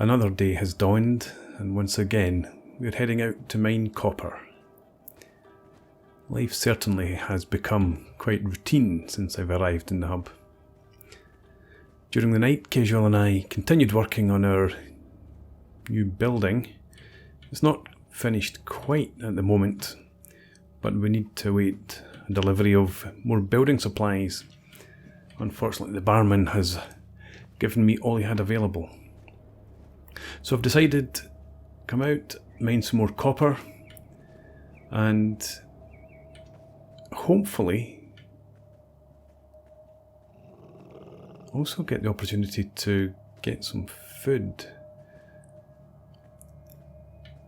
Another day has dawned, and once again we're heading out to mine copper. Life certainly has become quite routine since I've arrived in the hub. During the night, Desjol and I continued working on our new building. It's not finished quite at the moment, but we need to await a delivery of more building supplies. Unfortunately, the barman has given me all he had available. So I've decided to come out, mine some more copper, and hopefully also get the opportunity to get some food.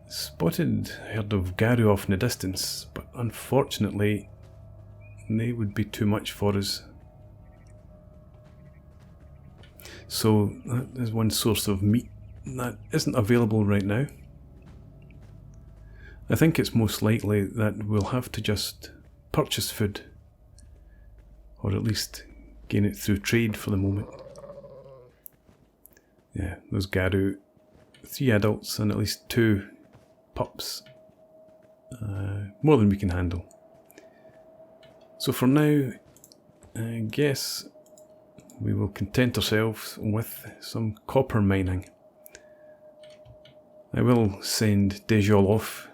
Spotted a herd of Garu off in the distance, but unfortunately they would be too much for us. So that is one source of meat that isn't available right now. I think it's most likely that we'll have to just purchase food, or at least gain it through trade for the moment. Yeah, those Garu, 3 adults and at least 2 pups. More than we can handle. So for now, I guess we will content ourselves with some copper mining. I will send Desjol off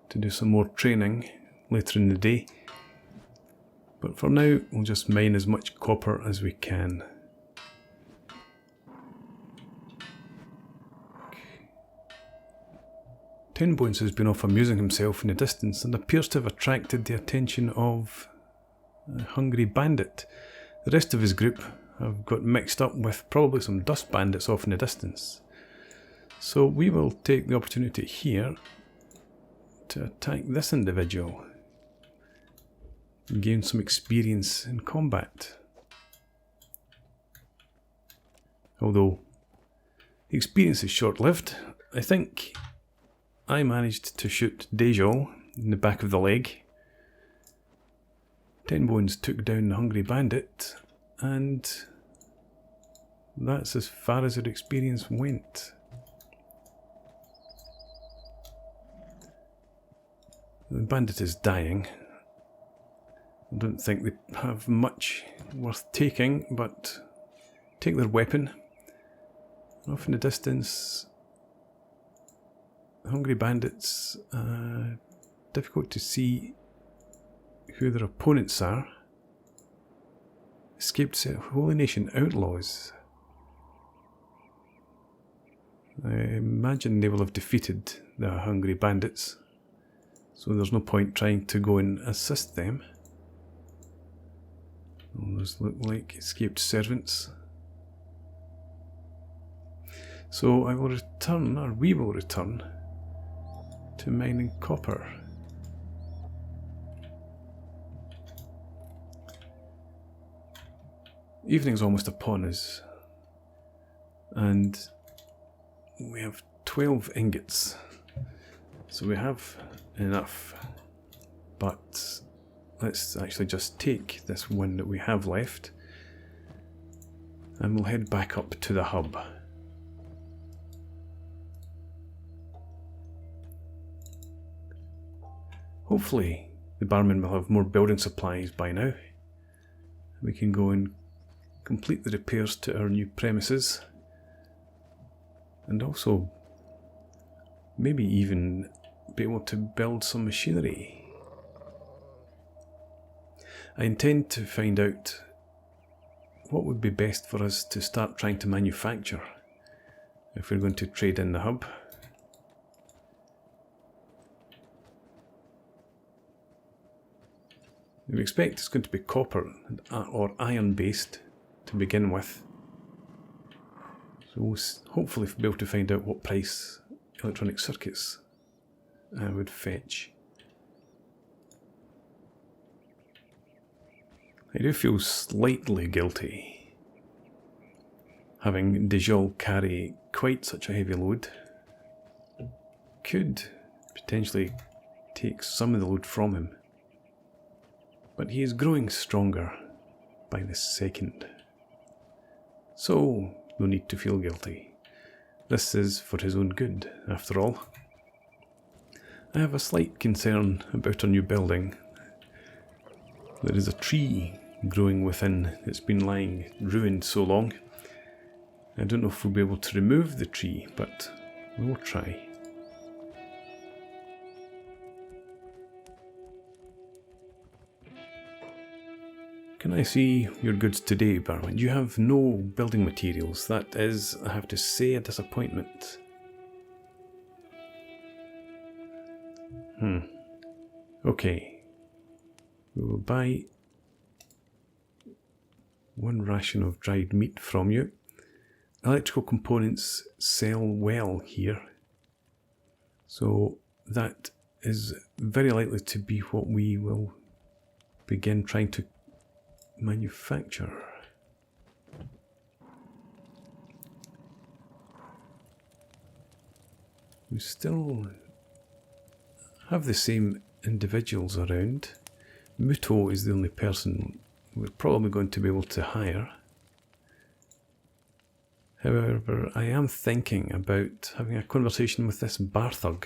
to do some more training later in the day, but for now we'll just mine as much copper as we can. Tenbones has been off amusing himself in the distance and appears to have attracted the attention of a hungry bandit. The rest of his group have got mixed up with probably some dust bandits off in the distance. So we will take the opportunity here to attack this individual and gain some experience in combat. Although the experience is short-lived, I think I managed to shoot Desjol in the back of the leg. Tenbones took down the hungry bandit, and that's as far as her experience went. The bandit is dying. I don't think they have much worth taking, but take their weapon. Off in the distance, hungry bandits, difficult to see who their opponents are. Escaped Holy Nation outlaws. I imagine they will have defeated the hungry bandits, so there's no point trying to go and assist them. All those look like escaped servants. So I will return, or we will return, to mining copper. Evening's almost upon us, and we have 12 ingots, so we have enough, but let's actually just take this one that we have left and we'll head back up to the hub. Hopefully the barman will have more building supplies by now. We can go and complete the repairs to our new premises, and also maybe even be able to build some machinery. I intend to find out what would be best for us to start trying to manufacture if we're going to trade in the hub. We expect it's going to be copper or iron based to begin with. So we'll hopefully be able to find out what price electronic circuits would fetch. I do feel slightly guilty having Desjol carry quite such a heavy load. Could potentially take some of the load from him, but he is growing stronger by the second, so no need to feel guilty. This is for his own good, after all. I have a slight concern about our new building. There is a tree growing within. It's been lying ruined so long. I don't know if we'll be able to remove the tree, but we will try. Can I see your goods today, Barwin? You have no building materials. That is, I have to say, a disappointment. Okay. We will buy 1 ration of dried meat from you. Electrical components sell well here. So that is very likely to be what we will begin trying to manufacture. We still have the same individuals around. Muto is the only person we're probably going to be able to hire. However, I am thinking about having a conversation with this Barthug.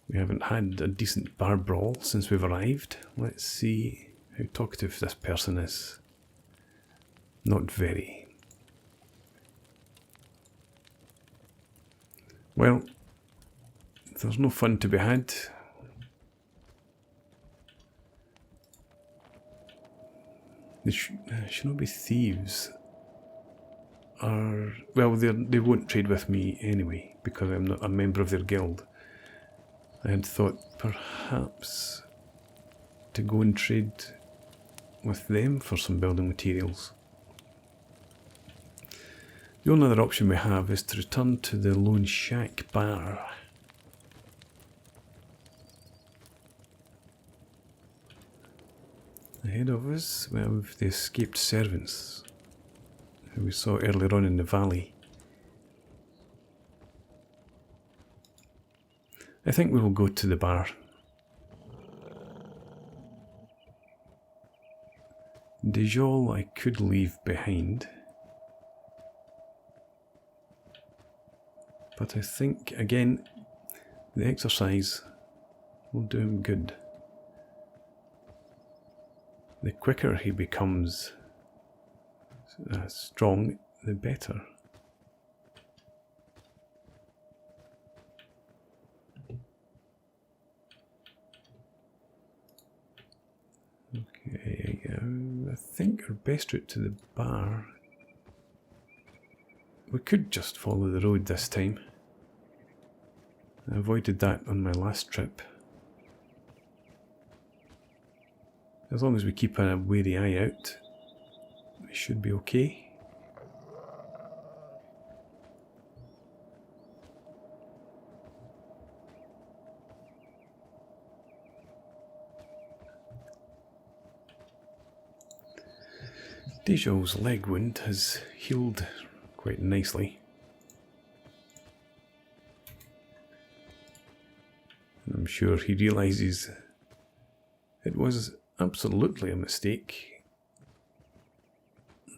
We haven't had a decent bar brawl since we've arrived. Let's see how talkative this person is. Not very. Well, there's no fun to be had. The Shinobi thieves are... well, they won't trade with me anyway, because I'm not a member of their guild. I had thought perhaps to go and trade with them for some building materials. The only other option we have is to return to the Lone Shack bar. Ahead of us we have the escaped servants who we saw earlier on in the valley. I think we will go to the bar. Desjol I could leave behind. But I think, again, the exercise will do him good. The quicker he becomes strong, the better. Okay, I think our best route to the bar... we could just follow the road this time. I avoided that on my last trip. As long as we keep a wary eye out, we should be okay. Desjol's leg wound has healed quite nicely. And I'm sure he realises it was absolutely a mistake.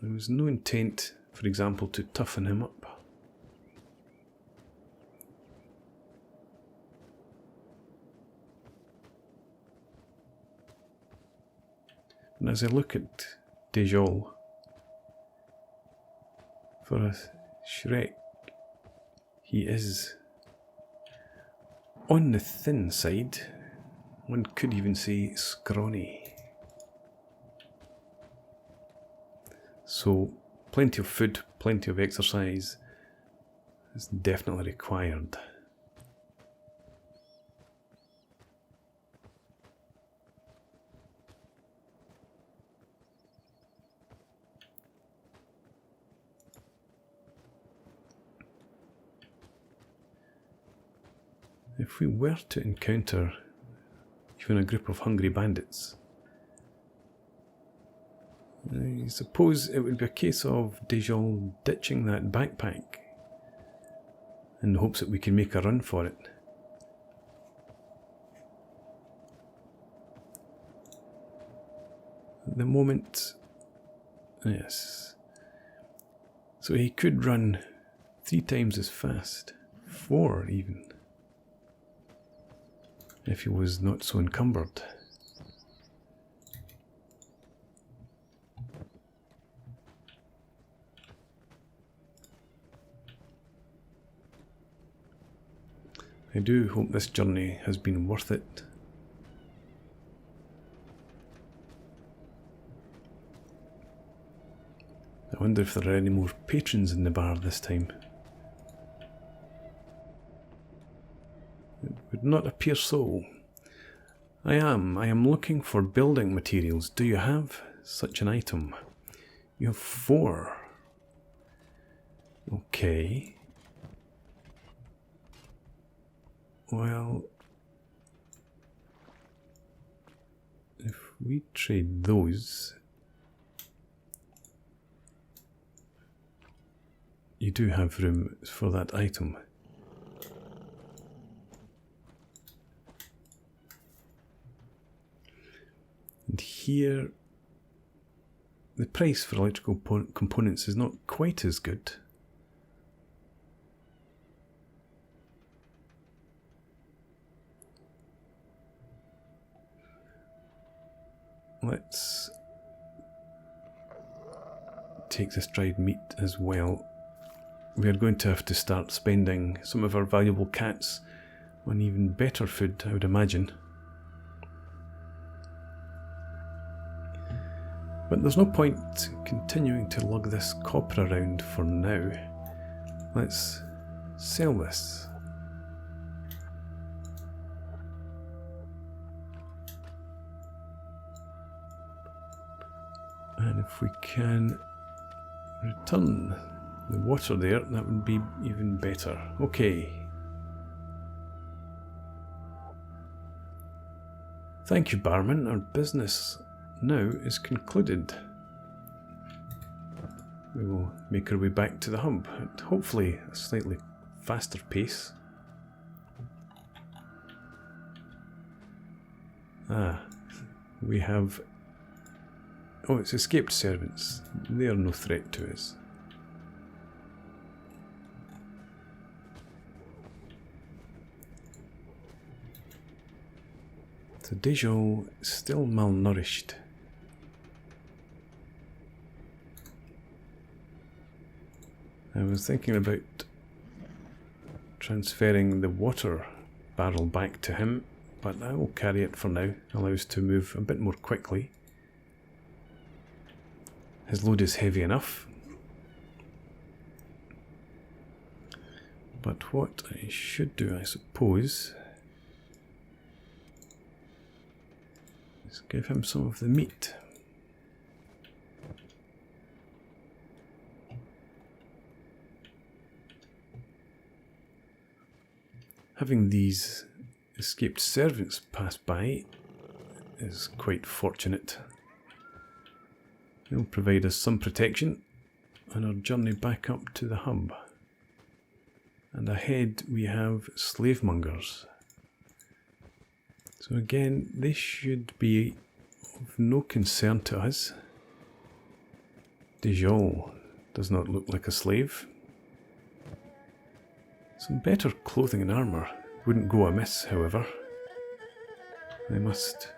There was no intent, for example, to toughen him up. And as I look at Desjol, for a Shrek, he is on the thin side. One could even say scrawny. So plenty of food, plenty of exercise is definitely required. If we were to encounter even a group of hungry bandits, I suppose it would be a case of Desjol ditching that backpack in the hopes that we can make a run for it. At the moment, yes. So he could run 3 times as fast. 4 even. If he was not so encumbered. I do hope this journey has been worth it. I wonder if there are any more patrons in the bar this time. It would not appear so. I am looking for building materials. Do you have such an item? You have 4. Okay. Well, if we trade those, you do have room for that item. And here, the price for electrical components is not quite as good. Let's take this dried meat as well. We are going to have to start spending some of our valuable cats on even better food, I would imagine. But there's no point continuing to lug this copper around for now. Let's sell this. And if we can return the water there, that would be even better. Okay. Thank you, barman. Our business now is concluded. We will make our way back to the hub at hopefully a slightly faster pace. We have... Oh, it's escaped servants. They are no threat to us. So Desjol is still malnourished. I was thinking about transferring the water barrel back to him, but I will carry it for now, allow us to move a bit more quickly. His load is heavy enough. But what I should do, I suppose, is give him some of the meat. Having these escaped servants pass by is quite fortunate. They'll provide us some protection on our journey back up to the hub. And ahead we have slave mongers. So again, this should be of no concern to us. Desjol does not look like a slave. Some better clothing and armour wouldn't go amiss, however. I must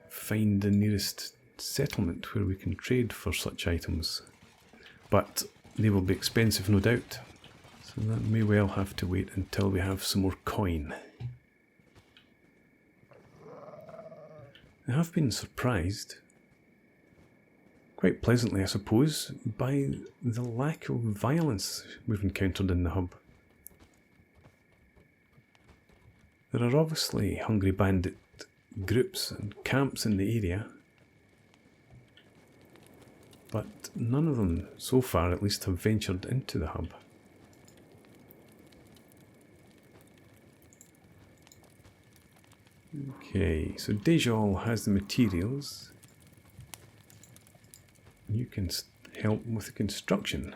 find the nearest settlement where we can trade for such items. But they will be expensive, no doubt. So that may well have to wait until we have some more coin. I have been surprised, quite pleasantly I suppose, by the lack of violence we've encountered in the hub. There are obviously hungry bandit groups and camps in the area, but none of them, so far at least, have ventured into the hub. Okay, so Desjol has the materials. You can help with the construction.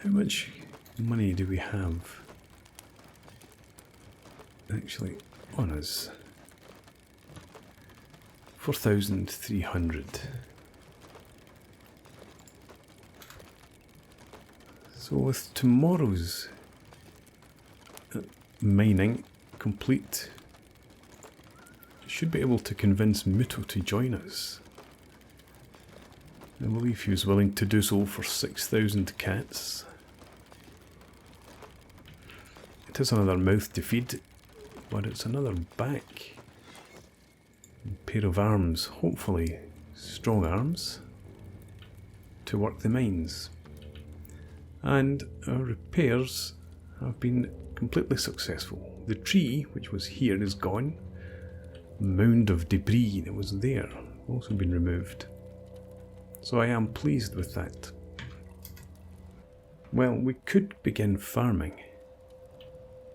How much money do we have actually on us? 4,300. So with tomorrow's mining complete, should be able to convince Muto to join us. I believe he was willing to do so for 6,000 cats. It is another mouth to feed, but it's another back. A pair of arms, hopefully strong arms, to work the mines. And our repairs have been completely successful. The tree, which was here, is gone. The mound of debris that was there also been removed. So I am pleased with that. Well, we could begin farming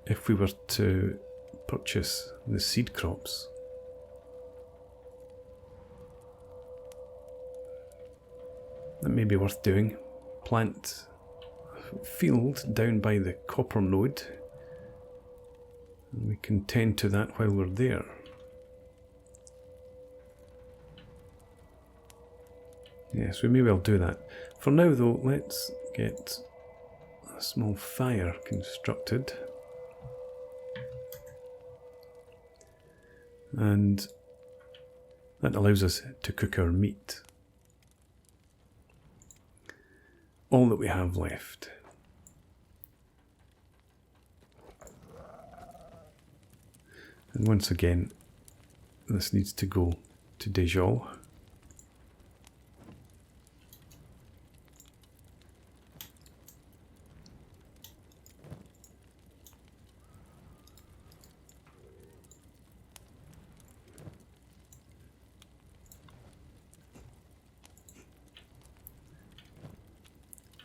if we were to purchase the seed crops. That may be worth doing. Plant a field down by the copper node, and we can tend to that while we're there. Yes, we may well do that. For now though, let's get a small fire constructed. And that allows us to cook our meat. All that we have left. And once again, this needs to go to Desjol.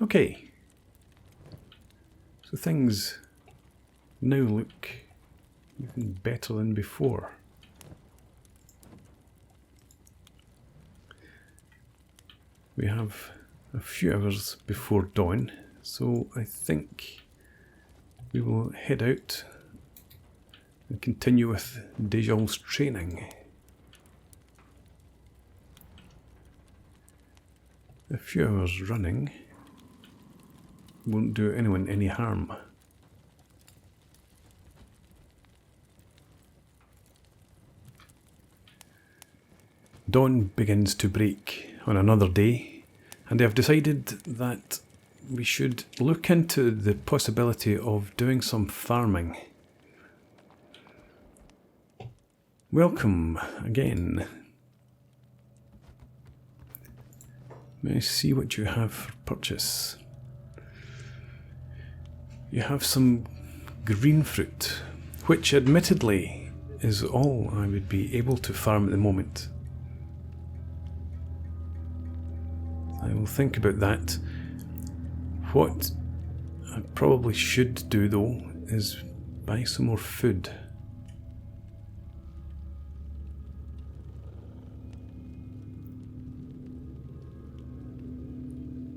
Okay, so things now look even better than before. We have a few hours before dawn, so I think we will head out and continue with Desjol's training. A few hours running won't do anyone any harm. Dawn begins to break on another day, and I have decided that we should look into the possibility of doing some farming. Welcome again. May I see what you have for purchase? You have some green fruit, which admittedly is all I would be able to farm at the moment. I will think about that. What I probably should do though is buy some more food.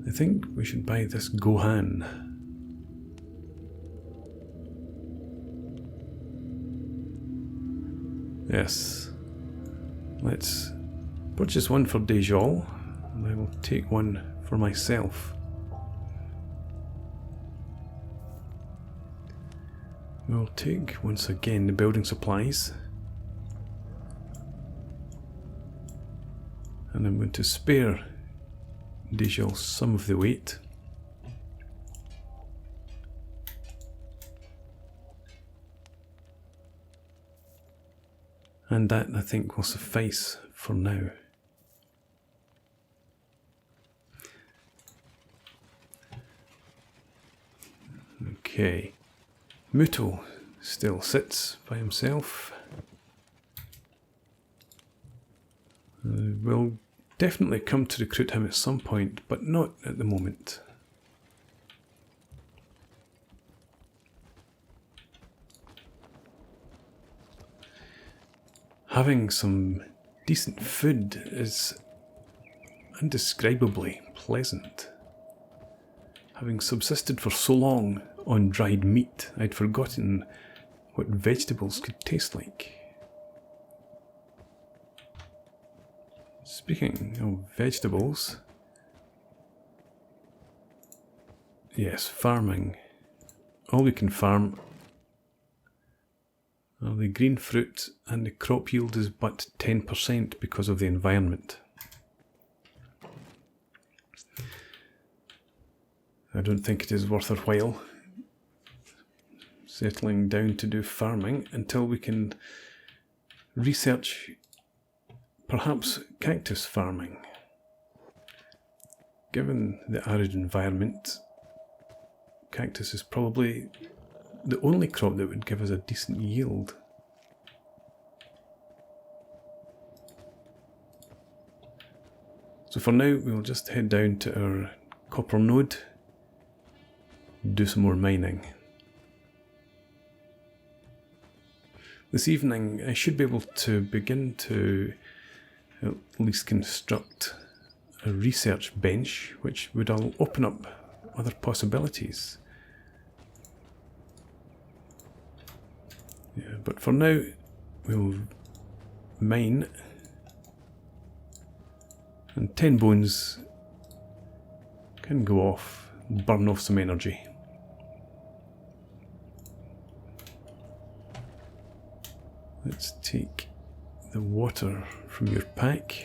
I think we should buy this Gohan. Yes, let's purchase one for Desjol, and I will take one for myself. We'll take, once again, the building supplies. And I'm going to spare Desjol some of the weight. And that, I think, will suffice for now. Okay. Muto still sits by himself. We'll definitely come to recruit him at some point, but not at the moment. Having some decent food is indescribably pleasant. Having subsisted for so long on dried meat, I'd forgotten what vegetables could taste like. Speaking of vegetables, yes, farming. All we can farm are the green fruit, and the crop yield is but 10% because of the environment. I don't think it is worth our while settling down to do farming until we can research perhaps cactus farming. Given the arid environment, cactus is probably the only crop that would give us a decent yield. So for now, we'll just head down to our copper node, do some more mining. This evening I should be able to begin to at least construct a research bench, which would open up other possibilities. Yeah, but for now we'll mine, and 10 bones can go off and burn off some energy. Let's take the water from your pack.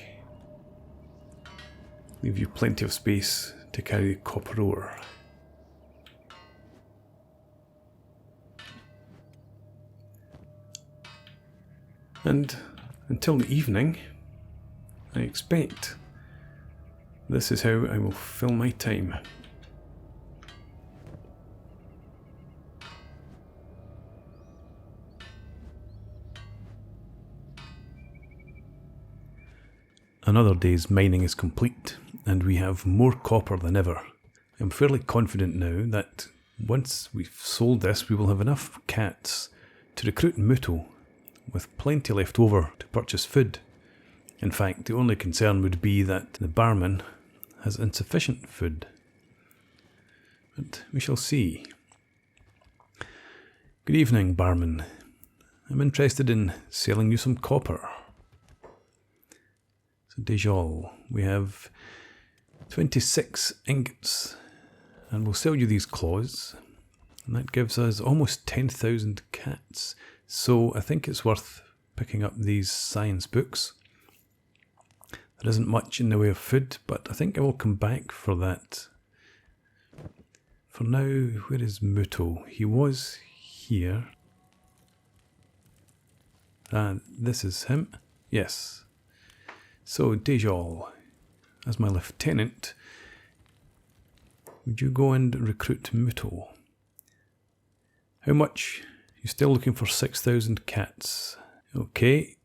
Leave you plenty of space to carry the copper ore. And until the evening, I expect this is how I will fill my time. Another day's mining is complete, and we have more copper than ever. I'm fairly confident now that once we've sold this, we will have enough cats to recruit Muto, with plenty left over to purchase food. In fact, the only concern would be that the barman has insufficient food. But we shall see. Good evening, barman. I'm interested in selling you some copper. So Desjol, we have 26 ingots, and we'll sell you these claws, and that gives us almost 10,000 cats. So I think it's worth picking up these science books. There isn't much in the way of food, but I think I will come back for that. For now, where is Muto? He was here. This is him. Yes. So, Desjol, as my lieutenant, would you go and recruit Muto? How much? You're still looking for 6,000 cats. Okay.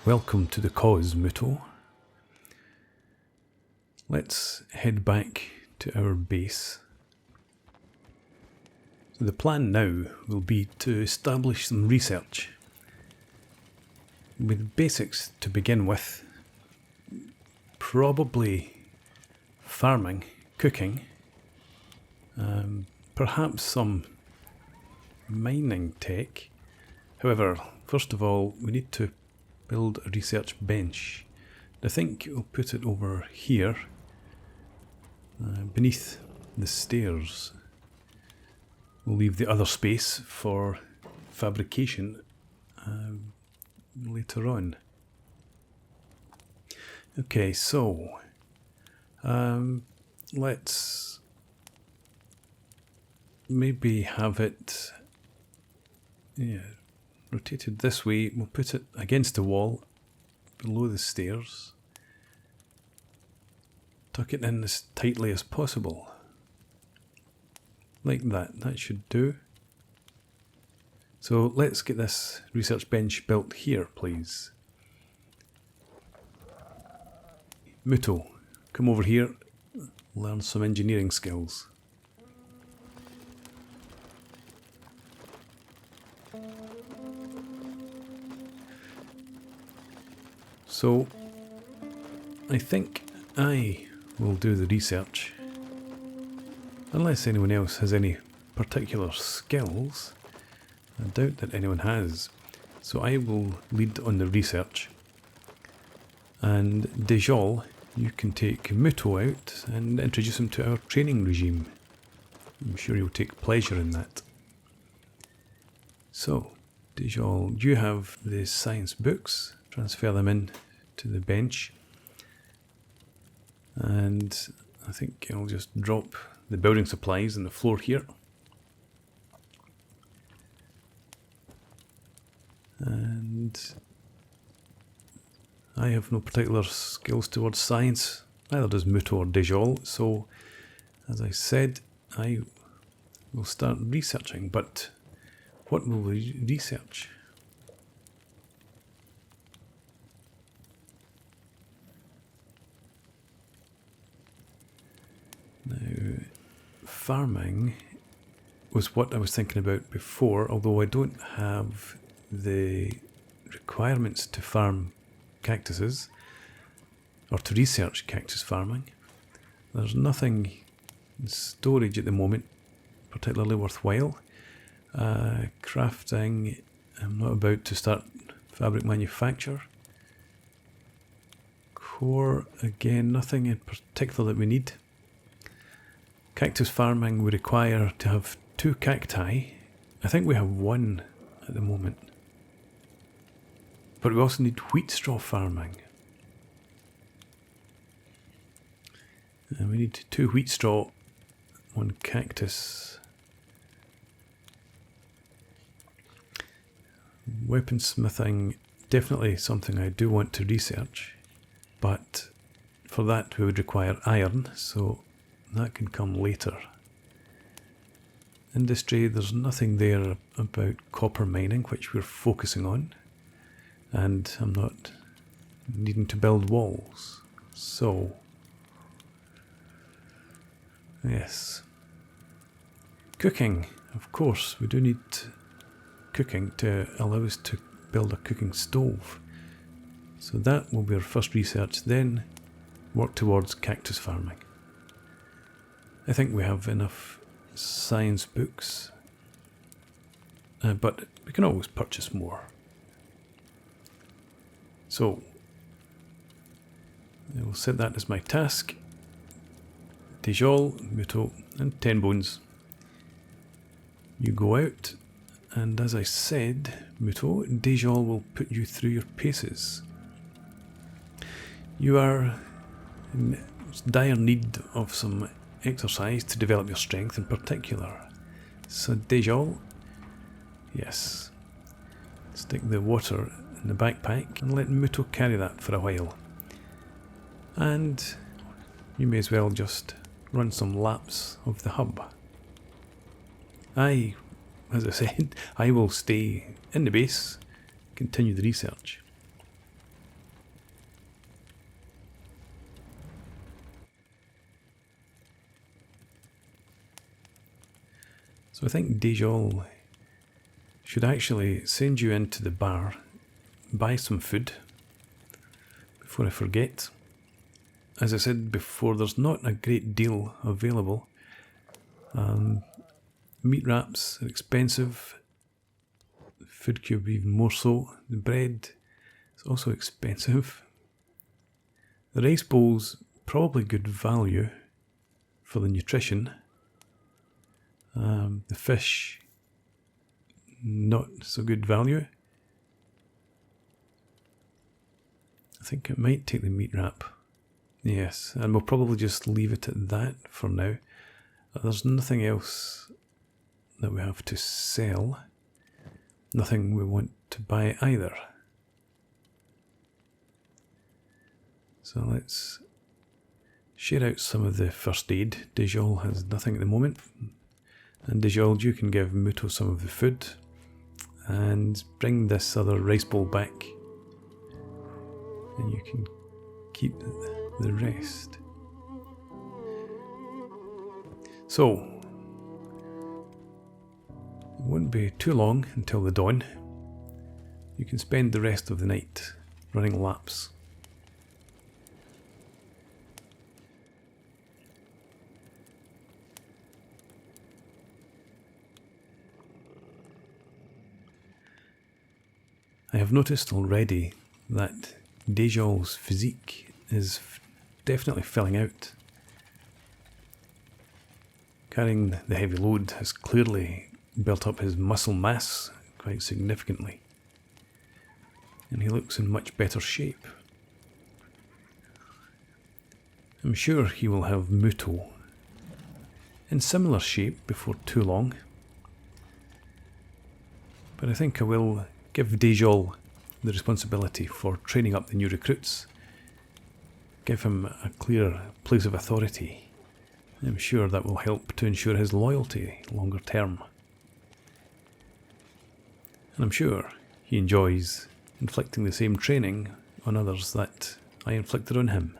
Welcome to the cause, Muto. Let's head back to our base. So the plan now will be to establish some research. With basics to begin with. Probably farming, cooking, perhaps some mining tech. However, first of all, we need to build a research bench. I think we'll put it over here, beneath the stairs. We'll leave the other space for fabrication later on. Okay, so let's maybe have it rotated this way. We'll put it against the wall below the stairs. Tuck it in as tightly as possible. Like that. That should do. So let's get this research bench built here, please. Muto, come over here, learn some engineering skills. So, I think I will do the research. Unless anyone else has any particular skills. I doubt that anyone has. So I will lead on the research. And Desjol, you can take Muto out and introduce him to our training regime. I'm sure you'll take pleasure in that. So, Desjol, you have the science books. Transfer them in to the bench. And I think I'll just drop the building supplies on the floor here. And I have no particular skills towards science, neither does Muto or Desjol, so as I said, I will start researching, but what will we research? Now, farming was what I was thinking about before, although I don't have the requirements to farm cactuses or to research cactus farming. There's nothing in storage at the moment particularly worthwhile. Crafting, I'm not about to start fabric manufacture. Core, again, nothing in particular that we need. Cactus farming would require to have 2 cacti. I think we have 1 at the moment. But we also need wheat straw farming. And we need 2 wheat straw, 1 cactus. Weaponsmithing, definitely something I do want to research. But for that we would require iron, so that can come later. Industry, there's nothing there about copper mining, which we're focusing on. And I'm not needing to build walls. So, yes. Cooking, of course, we do need cooking to allow us to build a cooking stove. So that will be our first research, then work towards cactus farming. I think we have enough science books, but we can always purchase more. So, I will set that as my task. Desjol, Muto, and 10 bones. You go out, and as I said, Muto, Desjol will put you through your paces. You are in dire need of some exercise to develop your strength in particular. So Desjol, yes, stick the water in the backpack and let Muto carry that for a while. And you may as well just run some laps of the hub. As I said, I will stay in the base, continue the research. So I think Desjol should actually send you into the bar, buy some food, before I forget. As I said before, there's not a great deal available. Meat wraps are expensive, food cube even more so. The bread is also expensive. The rice bowls, probably good value for the nutrition. The fish, not so good value. I think it might take the meat wrap. Yes, and we'll probably just leave it at that for now. There's nothing else that we have to sell. Nothing we want to buy either. So let's share out some of the first aid. Desjol has nothing at the moment. And Desjol, you can give Muto some of the food. And bring this other rice bowl back. And you can keep the rest. So, it won't be too long until the dawn. You can spend the rest of the night running laps. have noticed already that Desjol's physique is definitely filling out. Carrying the heavy load has clearly built up his muscle mass quite significantly, and he looks in much better shape. I'm sure he will have Muto in similar shape before too long, but I think I will give Desjol the responsibility for training up the new recruits, give him a clear place of authority. I'm sure that will help to ensure his loyalty longer term. And I'm sure he enjoys inflicting the same training on others that I inflicted on him.